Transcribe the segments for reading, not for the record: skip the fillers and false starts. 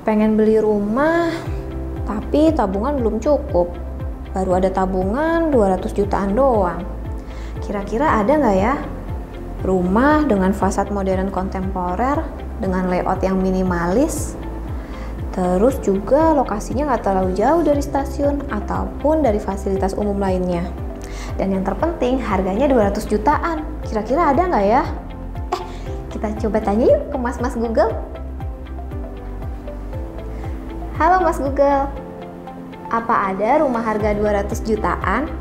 Pengen beli rumah, tapi tabungan belum cukup. Baru ada tabungan 200 jutaan doang. Kira-kira ada nggak ya rumah dengan fasad modern kontemporer, dengan layout yang minimalis, terus juga lokasinya nggak terlalu jauh dari stasiun ataupun dari fasilitas umum lainnya. Dan yang terpenting harganya 200 jutaan. Kira-kira ada nggak ya? Kita coba tanya yuk ke Mas Google. Halo Mas Google, apa ada rumah harga 200 jutaan?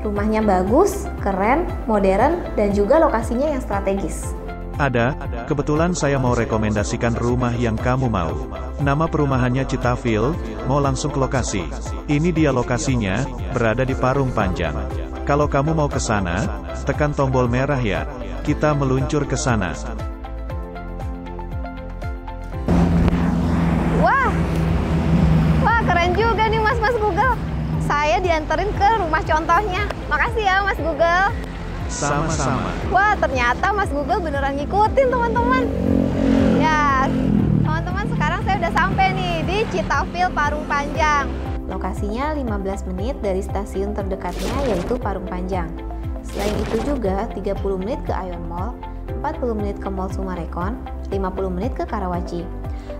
Rumahnya bagus, keren, modern, dan juga lokasinya yang strategis. Ada, kebetulan saya mau rekomendasikan rumah yang kamu mau. Nama perumahannya Citafil, mau langsung ke lokasi. Ini dia lokasinya, berada di Parung Panjang. Kalau kamu mau ke sana, tekan tombol merah ya. Kita meluncur ke sana. Wah, keren juga nih Mas Google. Saya dianterin ke rumah contohnya. Makasih ya Mas Google. Sama-sama. Wah, ternyata Mas Google beneran ngikutin teman-teman. Ya, teman-teman, sekarang saya udah sampai nih di Citafil Parung Panjang. Lokasinya 15 menit dari stasiun terdekatnya yaitu Parung Panjang. Selain itu juga 30 menit ke Ion Mall, 40 menit ke Mall Sumarekon, 50 menit ke Karawaci.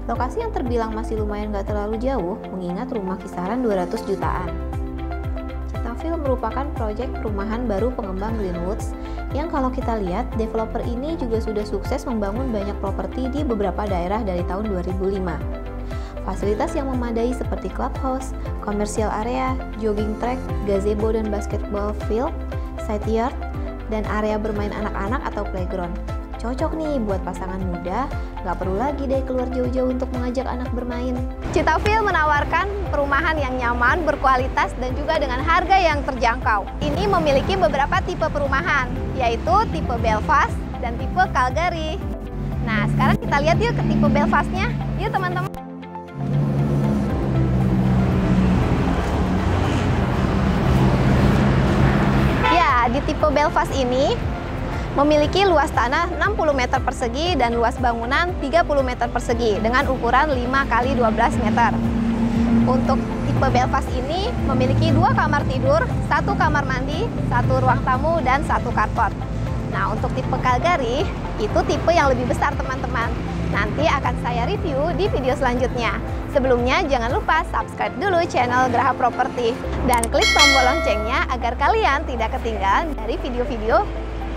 Lokasi yang terbilang masih lumayan gak terlalu jauh, mengingat rumah kisaran 200 jutaan. Citafil merupakan proyek perumahan baru pengembang Greenwoods yang kalau kita lihat, developer ini juga sudah sukses membangun banyak properti di beberapa daerah dari tahun 2005. Fasilitas yang memadai seperti clubhouse, commercial area, jogging track, gazebo dan basketball field, side yard, dan area bermain anak-anak atau playground. Cocok nih buat pasangan muda, nggak perlu lagi deh keluar jauh-jauh untuk mengajak anak bermain. Citafil menawarkan perumahan yang nyaman, berkualitas, dan juga dengan harga yang terjangkau. Ini memiliki beberapa tipe perumahan, yaitu tipe Belfast dan tipe Calgary. Nah, sekarang kita lihat yuk ke tipe Belfastnya. Yuk teman-teman. Ya, di tipe Belfast ini memiliki luas tanah 60 meter persegi dan luas bangunan 30 meter persegi dengan ukuran 5 x 12 meter. Untuk tipe Belfast ini memiliki 2 kamar tidur, 1 kamar mandi, 1 ruang tamu, dan 1 carport. Nah, untuk tipe Calgary itu tipe yang lebih besar teman-teman. Nanti akan saya review di video selanjutnya. Sebelumnya jangan lupa subscribe dulu channel Graha Property dan klik tombol loncengnya agar kalian tidak ketinggalan dari video-video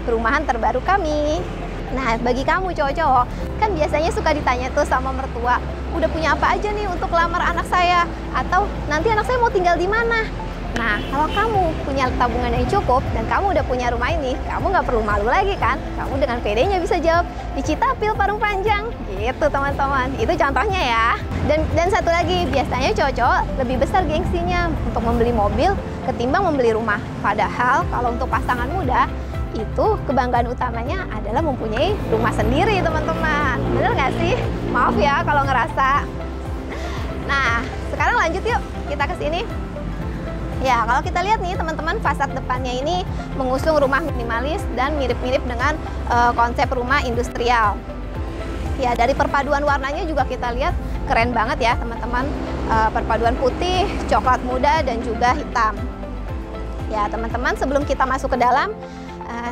perumahan terbaru kami. Nah, bagi kamu cowok-cowok, kan biasanya suka ditanya tuh sama mertua, udah punya apa aja nih untuk lamar anak saya? Atau nanti anak saya mau tinggal di mana? Nah, kalau kamu punya tabungan yang cukup dan kamu udah punya rumah ini, kamu nggak perlu malu lagi kan? Kamu dengan PD-nya bisa jawab, di Citafil Parung Panjang. Gitu teman-teman, itu contohnya ya. Dan satu lagi, biasanya cowok-cowok lebih besar gengsinya untuk membeli mobil ketimbang membeli rumah. Padahal kalau untuk pasangan muda, itu kebanggaan utamanya adalah mempunyai rumah sendiri teman-teman. Bener nggak sih? Maaf ya kalau ngerasa. Nah, sekarang lanjut yuk kita ke sini. Ya, kalau kita lihat nih teman-teman, fasad depannya ini mengusung rumah minimalis dan mirip-mirip dengan konsep rumah industrial. Ya, dari perpaduan warnanya juga kita lihat keren banget ya teman-teman. Perpaduan putih, coklat muda, dan juga hitam. Ya, teman-teman, sebelum kita masuk ke dalam,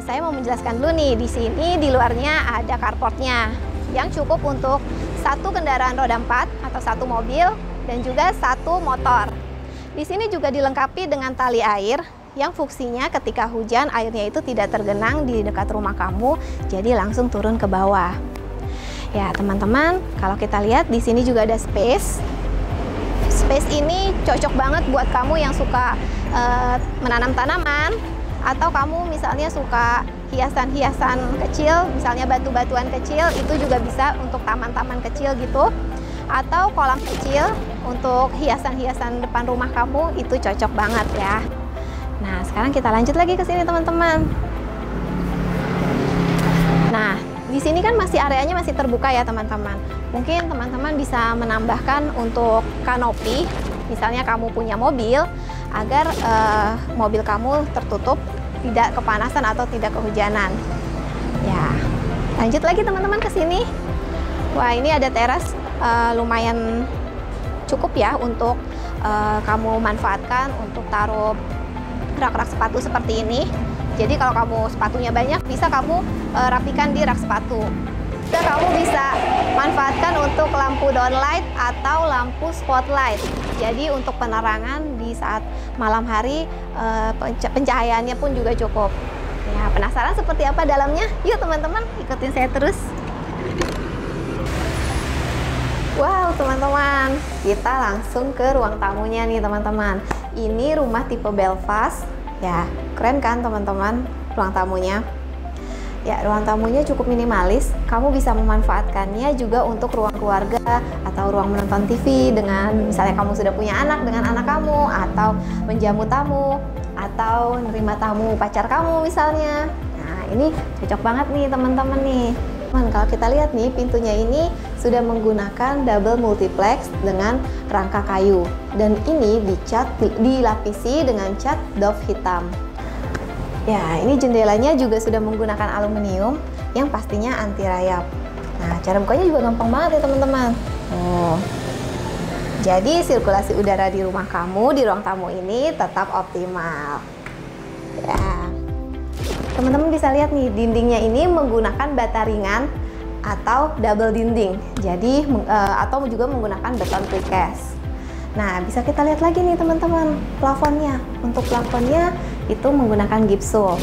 saya mau menjelaskan dulu nih, di sini di luarnya ada carportnya yang cukup untuk 1 kendaraan roda 4 atau 1 mobil dan juga 1 motor. Di sini juga dilengkapi dengan tali air yang fungsinya ketika hujan airnya itu tidak tergenang di dekat rumah kamu, jadi langsung turun ke bawah. Ya, teman-teman, kalau kita lihat di sini juga ada space. Space ini cocok banget buat kamu yang suka menanam tanaman, atau kamu misalnya suka hiasan-hiasan kecil, misalnya batu-batuan kecil, itu juga bisa untuk taman-taman kecil gitu. Atau kolam kecil untuk hiasan-hiasan depan rumah kamu, itu cocok banget ya. Nah, sekarang kita lanjut lagi ke sini teman-teman. Nah, di sini kan masih areanya masih terbuka ya teman-teman. Mungkin teman-teman bisa menambahkan untuk kanopi, misalnya kamu punya mobil, agar mobil kamu tertutup, tidak kepanasan atau tidak kehujanan. Ya, lanjut lagi teman-teman ke sini. Wah, ini ada teras lumayan cukup ya untuk kamu manfaatkan untuk taruh rak-rak sepatu seperti ini. Jadi kalau kamu sepatunya banyak, bisa kamu rapikan di rak sepatu. Dan kamu bisa manfaatkan untuk lampu downlight atau lampu spotlight. Jadi untuk penerangan di saat malam hari, pencahayaannya pun juga cukup. Ya, penasaran seperti apa dalamnya? Yuk teman-teman, ikutin saya terus. Wow teman-teman, kita langsung ke ruang tamunya nih teman-teman. Ini rumah tipe Belfast. Ya, keren kan teman-teman ruang tamunya? Ya, ruang tamunya cukup minimalis. Kamu bisa memanfaatkannya juga untuk ruang keluarga atau ruang menonton TV dengan misalnya kamu sudah punya anak dengan anak kamu, atau menjamu tamu, atau menerima tamu pacar kamu misalnya. Nah, ini cocok banget nih teman-teman nih. Kalau kita lihat nih, pintunya ini sudah menggunakan double multiplex dengan rangka kayu, dan ini dilapisi dengan cat doff hitam. Ya, ini jendelanya juga sudah menggunakan aluminium yang pastinya anti rayap. Nah, cara bukanya juga gampang banget ya teman-teman. Jadi sirkulasi udara di rumah kamu, di ruang tamu ini tetap optimal. Ya, teman-teman bisa lihat nih, dindingnya ini menggunakan bata ringan atau double dinding. Jadi atau juga menggunakan beton precast. Nah, bisa kita lihat lagi nih teman-teman, plafonnya. Untuk plafonnya itu menggunakan gypsum.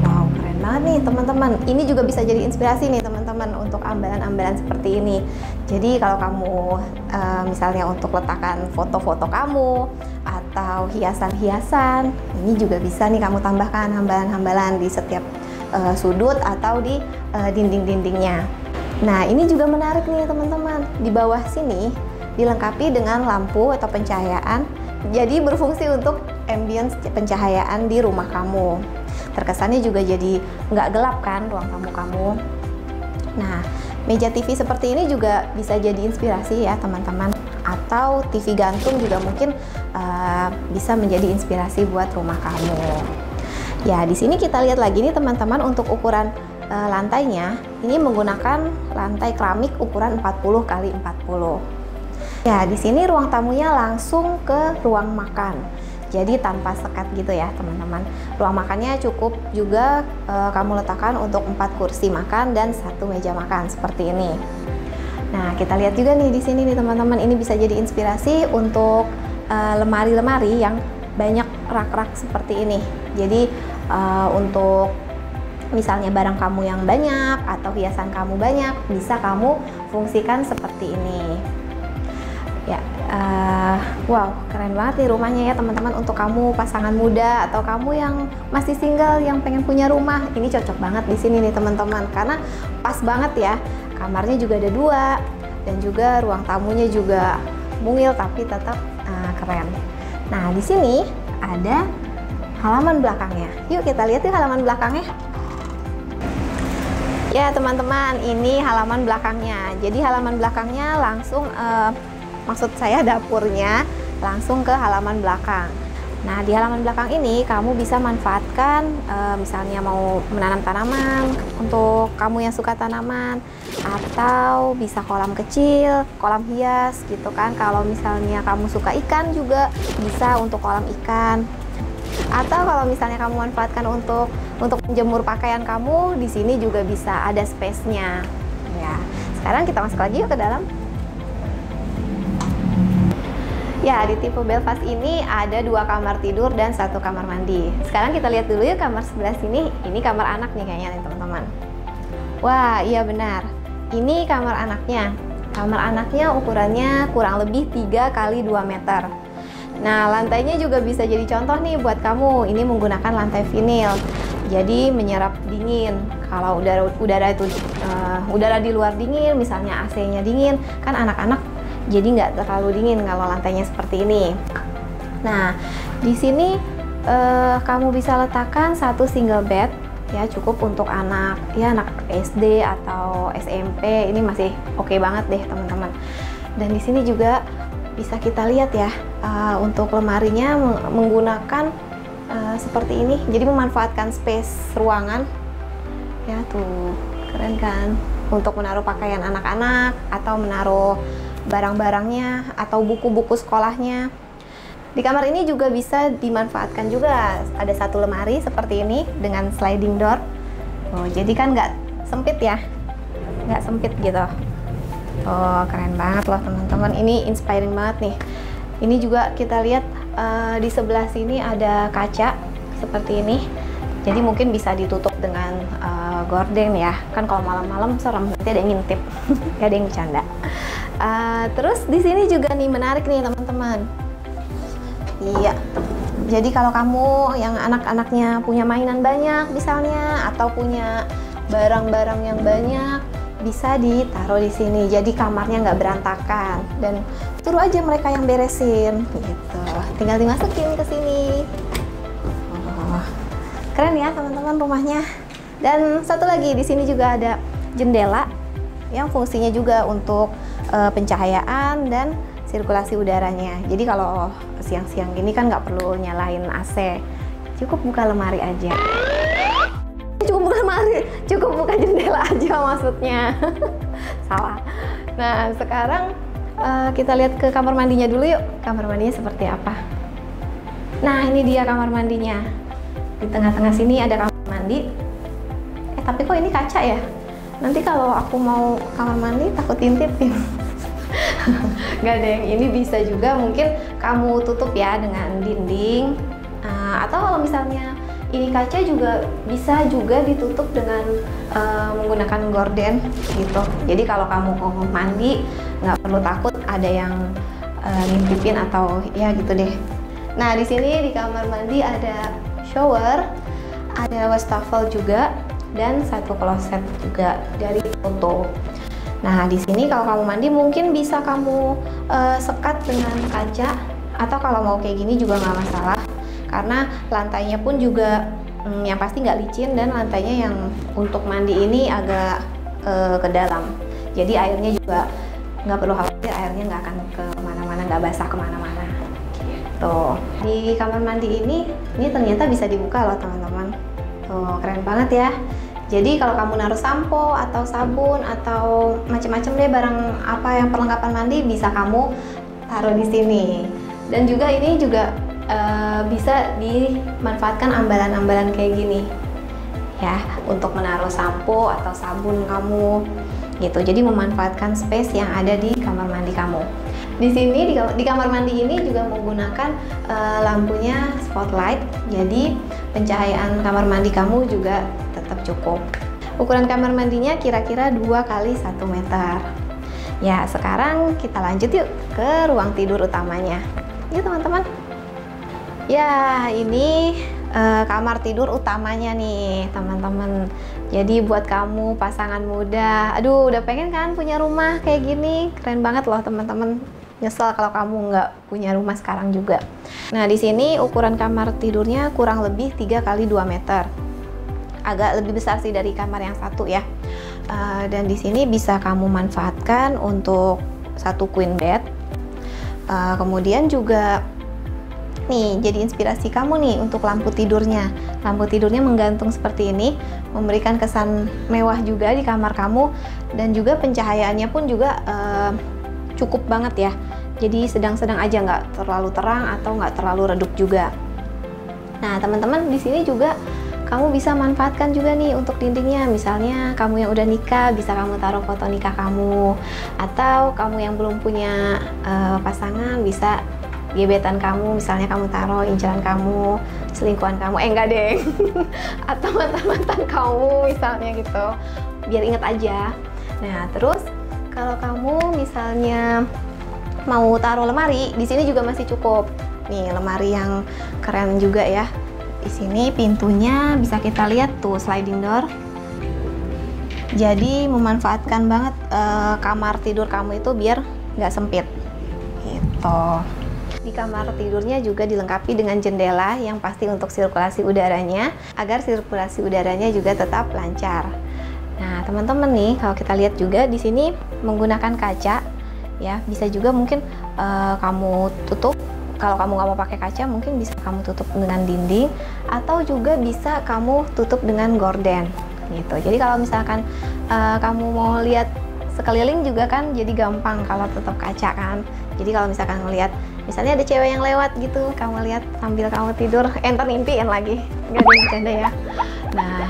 Wow, keren banget nih teman-teman. Ini juga bisa jadi inspirasi nih teman-teman untuk ambalan-ambalan seperti ini. Jadi kalau kamu misalnya untuk letakkan foto-foto kamu atau hiasan-hiasan, ini juga bisa nih kamu tambahkan hambalan-hambalan di setiap sudut atau di dinding-dindingnya. Nah, ini juga menarik nih teman-teman. Di bawah sini dilengkapi dengan lampu atau pencahayaan, jadi berfungsi untuk ambience pencahayaan di rumah kamu. Terkesannya juga jadi nggak gelap kan ruang tamu kamu. Nah, meja TV seperti ini juga bisa jadi inspirasi ya teman-teman. Atau TV gantung juga mungkin bisa menjadi inspirasi buat rumah kamu. Ya, di sini kita lihat lagi nih teman-teman, untuk ukuran lantainya ini menggunakan lantai keramik ukuran 40 x 40. Ya, di sini ruang tamunya langsung ke ruang makan. Jadi tanpa sekat gitu ya teman-teman. Ruang makannya cukup juga kamu letakkan untuk 4 kursi makan dan 1 meja makan seperti ini. Nah, kita lihat juga nih di sini nih teman-teman, ini bisa jadi inspirasi untuk lemari-lemari yang banyak rak-rak seperti ini. Jadi untuk misalnya barang kamu yang banyak atau hiasan kamu banyak, bisa kamu fungsikan seperti ini. Ya, wow, keren banget nih rumahnya ya teman-teman. Untuk kamu pasangan muda atau kamu yang masih single yang pengen punya rumah, ini cocok banget di sini nih teman-teman, karena pas banget ya. Kamarnya juga ada 2 dan juga ruang tamunya juga mungil tapi tetap keren. Nah, di sini ada halaman belakangnya. Yuk kita lihat yuk halaman belakangnya. Ya teman-teman, ini halaman belakangnya. Jadi halaman belakangnya langsung maksud saya dapurnya langsung ke halaman belakang. Nah, di halaman belakang ini kamu bisa manfaatkan misalnya mau menanam tanaman untuk kamu yang suka tanaman, atau bisa kolam kecil, kolam hias gitu kan. Kalau misalnya kamu suka ikan juga bisa untuk kolam ikan. Atau kalau misalnya kamu manfaatkan untuk menjemur pakaian kamu, di sini juga bisa ada space-nya. Ya, sekarang kita masuk lagi yuk ke dalam. Ya, di tipe Belfast ini ada 2 kamar tidur dan 1 kamar mandi. Sekarang kita lihat dulu ya kamar sebelah sini. Ini kamar anak nih kayaknya nih teman-teman. Wah, iya benar. Ini kamar anaknya. Kamar anaknya ukurannya kurang lebih 3 x 2 meter. Nah, lantainya juga bisa jadi contoh nih buat kamu. Ini menggunakan lantai vinil. Jadi menyerap dingin. Kalau udara di luar dingin, misalnya AC-nya dingin, kan anak-anak jadi nggak terlalu dingin kalau lantainya seperti ini. Nah, di sini kamu bisa letakkan 1 single bed ya, cukup untuk anak SD atau SMP. Ini masih oke banget deh teman-teman. Dan di sini juga bisa kita lihat ya, untuk lemarinya menggunakan seperti ini. Jadi memanfaatkan space ruangan. Ya tuh, keren kan? Untuk menaruh pakaian anak-anak atau menaruh barang-barangnya atau buku-buku sekolahnya. Di kamar ini juga bisa dimanfaatkan juga. Ada satu lemari seperti ini dengan sliding door. Oh, jadi kan nggak sempit ya, nggak sempit gitu. Oh, keren banget loh teman-teman. Ini inspiring banget nih. Ini juga kita lihat di sebelah sini ada kaca seperti ini. Jadi mungkin bisa ditutup dengan gorden ya. Kan kalau malam-malam serem, nanti ada yang ngintip, gak ada yang bercanda. Terus di sini juga nih menarik nih teman-teman. Iya. Jadi kalau kamu yang anak-anaknya punya mainan banyak misalnya, atau punya barang-barang yang banyak, bisa ditaruh di sini. Jadi kamarnya nggak berantakan dan suruh aja mereka yang beresin gitu. Tinggal dimasukin ke sini. Keren ya teman-teman rumahnya. Dan satu lagi di sini juga ada jendela yang fungsinya juga untuk pencahayaan dan sirkulasi udaranya. Jadi kalau siang-siang gini kan nggak perlu nyalain AC, cukup buka lemari aja. Cukup buka lemari, cukup buka jendela aja maksudnya. Salah. Nah sekarang kita lihat ke kamar mandinya dulu yuk. Kamar mandinya seperti apa? Nah ini dia kamar mandinya. Di tengah-tengah sini ada kamar mandi. Tapi kok ini kaca ya? Nanti kalau aku mau kamar mandi takut intipin. Gak ada yang ini, bisa juga mungkin kamu tutup ya dengan dinding. Atau kalau misalnya ini kaca juga bisa juga ditutup dengan menggunakan gorden gitu. Jadi kalau kamu mau mandi nggak perlu takut ada yang ngintipin atau ya gitu deh. Nah di sini di kamar mandi ada shower, ada wastafel juga, dan satu kloset juga dari foto. Nah di sini kalau kamu mandi mungkin bisa kamu sekat dengan kaca, atau kalau mau kayak gini juga nggak masalah, karena lantainya pun juga yang pasti nggak licin, dan lantainya yang untuk mandi ini agak ke dalam. Jadi airnya juga nggak perlu khawatir, airnya nggak akan kemana-mana, nggak basah kemana-mana. Tuh, di kamar mandi ini ternyata bisa dibuka loh teman-teman. Tuh, keren banget ya. Jadi kalau kamu naruh sampo atau sabun atau macam-macam deh barang apa yang perlengkapan mandi bisa kamu taruh di sini. Dan juga ini juga bisa dimanfaatkan ambalan-ambalan kayak gini ya, untuk menaruh sampo atau sabun kamu gitu. Jadi memanfaatkan space yang ada di kamar mandi kamu. Di sini di kamar mandi ini juga menggunakan lampunya spotlight, jadi pencahayaan kamar mandi kamu juga tetap cukup. Ukuran kamar mandinya kira-kira 2 kali 1 meter. Ya, sekarang kita lanjut yuk ke ruang tidur utamanya. Yuk teman-teman. Ya, ini kamar tidur utamanya nih teman-teman. Jadi buat kamu pasangan muda, aduh udah pengen kan punya rumah kayak gini, keren banget loh teman-teman. Nyesel kalau kamu nggak punya rumah sekarang juga. Nah di sini ukuran kamar tidurnya kurang lebih 3 kali 2 meter. Agak lebih besar sih dari kamar yang satu ya. Dan di sini bisa kamu manfaatkan untuk satu queen bed. Kemudian juga nih jadi inspirasi kamu nih untuk lampu tidurnya. Lampu tidurnya menggantung seperti ini, memberikan kesan mewah juga di kamar kamu, dan juga pencahayaannya pun juga cukup banget ya. Jadi sedang-sedang aja, nggak terlalu terang atau nggak terlalu redup juga. Nah teman-teman di sini juga kamu bisa manfaatkan juga nih untuk dindingnya. Misalnya kamu yang udah nikah bisa kamu taruh foto nikah kamu, atau kamu yang belum punya pasangan bisa gebetan kamu, misalnya kamu taruh inceran kamu, selingkuhan kamu, enggak deh, atau mantan-mantan kamu misalnya gitu, biar inget aja. Nah terus kalau kamu misalnya mau taruh lemari, di sini juga masih cukup. Nih lemari yang keren juga ya. Di sini pintunya bisa kita lihat tuh sliding door. Jadi memanfaatkan banget kamar tidur kamu itu biar nggak sempit. Gitu. Di kamar tidurnya juga dilengkapi dengan jendela yang pasti untuk sirkulasi udaranya, agar sirkulasi udaranya juga tetap lancar. Nah, teman-teman nih, kalau kita lihat juga di sini menggunakan kaca, ya bisa juga mungkin kamu tutup. Kalau kamu nggak mau pakai kaca, mungkin bisa kamu tutup dengan dinding, atau juga bisa kamu tutup dengan gorden, gitu. Jadi kalau misalkan kamu mau lihat sekeliling juga kan jadi gampang kalau tutup kaca kan. Jadi kalau misalkan ngelihat, misalnya ada cewek yang lewat gitu, kamu lihat sambil kamu tidur, entar ngimpiin lagi, nggak ada yang bercanda ya. Nah,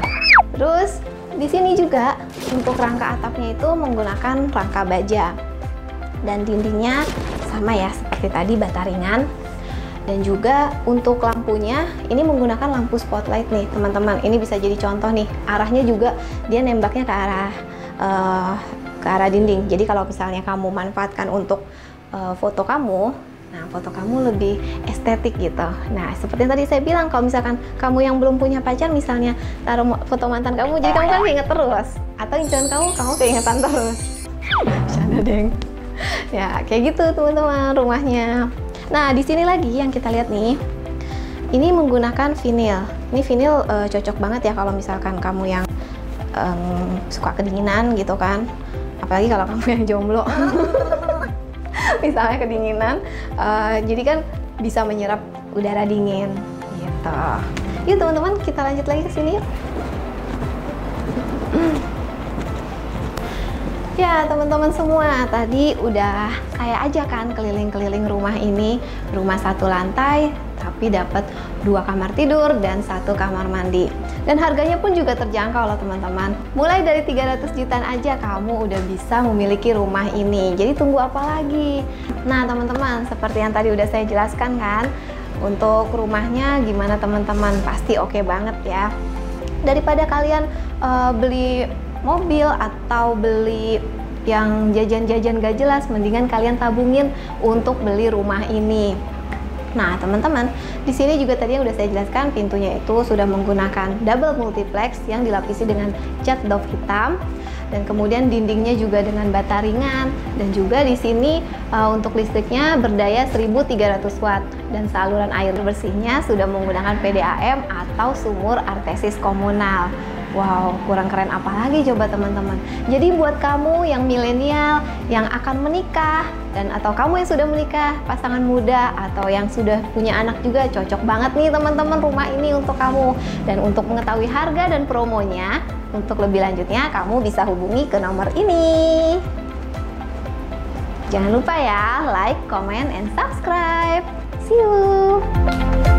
terus di sini juga untuk rangka atapnya itu menggunakan rangka baja, dan dindingnya sama ya seperti tadi, bata ringan. Dan juga untuk lampunya ini menggunakan lampu spotlight nih teman-teman. Ini bisa jadi contoh nih, arahnya juga dia nembaknya ke arah dinding. Jadi kalau misalnya kamu manfaatkan untuk foto kamu, nah foto kamu lebih estetik gitu. Nah seperti yang tadi saya bilang, kalau misalkan kamu yang belum punya pacar misalnya taruh foto mantan kamu, jadi kamu kan keinget terus, atau inceran kamu keingetan terus. Bercanda deng. Ya kayak gitu teman-teman rumahnya. Nah di sini lagi yang kita lihat nih, ini menggunakan vinil. Ini vinil cocok banget ya kalau misalkan kamu yang suka kedinginan gitu kan, apalagi kalau kamu yang jomblo. Misalnya kedinginan, jadi kan bisa menyerap udara dingin gitu. Yuk teman-teman, kita lanjut lagi ke sini yuk. Ya teman-teman semua, tadi udah saya ajak kan keliling-keliling rumah ini. Rumah 1 lantai tapi dapat 2 kamar tidur dan 1 kamar mandi. Dan harganya pun juga terjangkau loh teman-teman. Mulai dari 300 jutaan aja kamu udah bisa memiliki rumah ini. Jadi tunggu apa lagi? Nah teman-teman, seperti yang tadi udah saya jelaskan kan, untuk rumahnya gimana teman-teman, pasti oke banget ya. Daripada kalian beli mobil atau beli yang jajan-jajan gak jelas, mendingan kalian tabungin untuk beli rumah ini. Nah teman-teman, di sini juga tadi yang udah saya jelaskan, pintunya itu sudah menggunakan double multiplex yang dilapisi dengan cat doff hitam, dan kemudian dindingnya juga dengan bata ringan, dan juga di sini untuk listriknya berdaya 1300 watt, dan saluran air bersihnya sudah menggunakan PDAM atau sumur artesis komunal. Wow, kurang keren apa lagi coba teman-teman. Jadi buat kamu yang milenial, yang akan menikah, dan atau kamu yang sudah menikah, pasangan muda, atau yang sudah punya anak juga, cocok banget nih teman-teman rumah ini untuk kamu. Dan untuk mengetahui harga dan promonya, untuk lebih lanjutnya kamu bisa hubungi ke nomor ini. Jangan lupa ya, like, comment, and subscribe. See you!